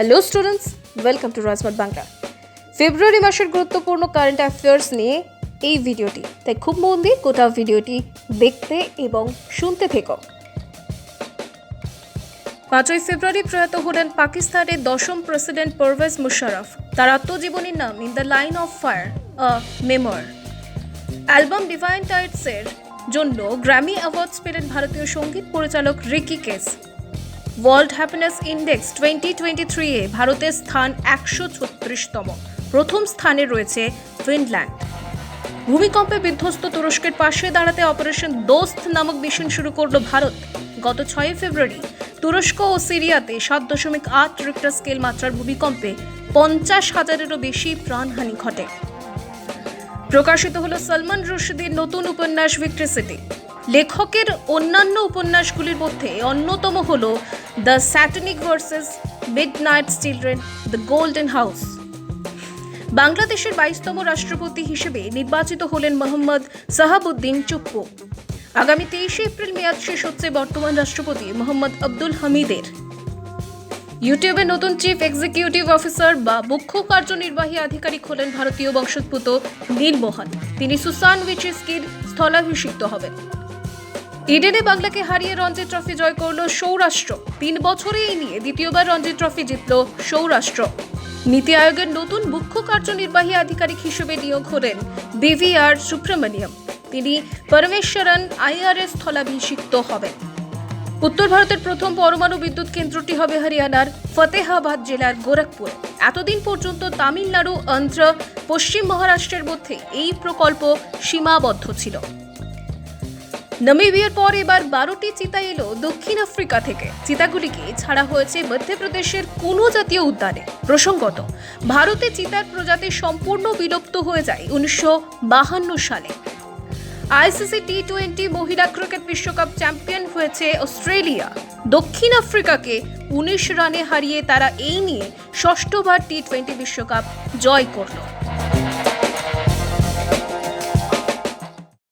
Hello students, welcome to Rajmat Bangla. February মাসের গুরুত্বপূর্ণ current affairs নিয়ে এই ভিডিওটি, তাই খুব মন দিয়ে গোটা ভিডিওটি দেখতে এবং শুনতে থেকো। 5ই ফেব্রুয়ারি প্রয়াত হলেন পাকিস্তানের 10ম প্রেসিডেন্ট পারভেজ মুশারফ। তার আত্মজীবনীর নাম in the line of fire, a memoir. Album divine টাইডসের জন্য গ্র্যামি অ্যাওয়ার্ডস পেলেন ভারতীয় সঙ্গীত পরিচালক Ricky Kej. World happiness index 2023-এ ভারতের স্থান 136তম। প্রথম স্থানে রয়েছে ফিনল্যান্ড। ভূমিকম্পে বিধ্বস্ত তুরস্কের পাশে দাঁড়াতে অপারেশন দোস্ত নামক মিশন শুরু করল ভারত। গত 6 ফেব্রুয়ারি তুরস্ক ও সিরিয়াতে 7.8 রিক্টার স্কেল মাত্রার ভূমিকম্পে 50,000-এরও বেশি প্রাণহানি ঘটে। প্রকাশিত হলো সালমান রুশদির নতুন উপন্যাস ভিক্টরি সিটি। লেখকের অন্যান্য উপন্যাসগুলির মধ্যে অন্যতম হল the satanic versus, midnights children, the golden house. বাংলাদেশের 22তম রাষ্ট্রপতি হিসেবে নির্বাচিত হলেন মোহাম্মদ সাহাবুদ্দিন চুপ্পু। আগামী 23 এপ্রিল মেয়াদ শেষ হচ্ছে বর্তমান রাষ্ট্রপতি মোহাম্মদ আব্দুল হামিদের। ইউটিউবের নতুন চিফ এক্সিকিউটিভ অফিসার বা মুখ্য কার্যনির্বাহী আধিকারিক হলেন ভারতীয় বংশোদ্ভূত নীলমোহন। তিনি সুসান উইচেস্কির স্থলাভিষিক্ত হবেন। ইডেনে বাংলাকে হারিয়ে রঞ্জি ট্রফি জয় করল সৌরাষ্ট্র। 3 বছরে এই নিয়ে দ্বিতীয়বার রঞ্জি ট্রফি জিতল সৌরাষ্ট্র। নীতি আয়োগের নতুন মুখ্য কার্যনির্বাহী আধিকারিক হিসেবে নিয়োগ হলেন বিভিআর সুব্রমণিয়ম। তিনি পরমেশ্বরন আইআরএস স্থলাভিষিক্ত হবেন। উত্তর ভারতের প্রথম পরমাণু বিদ্যুৎ কেন্দ্রটি হবে হরিয়ানার ফতেহাবাদ জেলার গোরখপুর। এতদিন পর্যন্ত তামিলনাড়ু, অন্ধ্র, পশ্চিম মহারাষ্ট্রের মধ্যে এই প্রকল্প সীমাবদ্ধ ছিল। নামিবিয়ার পর এবার 12টি চিতা এলো দক্ষিণ আফ্রিকা থেকে। চিতাগুলিকে ছাড়া হয়েছে মধ্যপ্রদেশের কোনো জাতীয় উদ্যানে। প্রসঙ্গত, ভারতে চিতার প্রজাতি সম্পূর্ণ বিলুপ্ত হয়ে যায় 1952 সালে। আইসিসি টি20 মহিলা ক্রিকেট বিশ্বকাপ চ্যাম্পিয়ন হয়েছে অস্ট্রেলিয়া। দক্ষিণ আফ্রিকাকে 19 রানে হারিয়ে তারা এই নিয়ে ষষ্ঠবার টি20 বিশ্বকাপ জয় করল।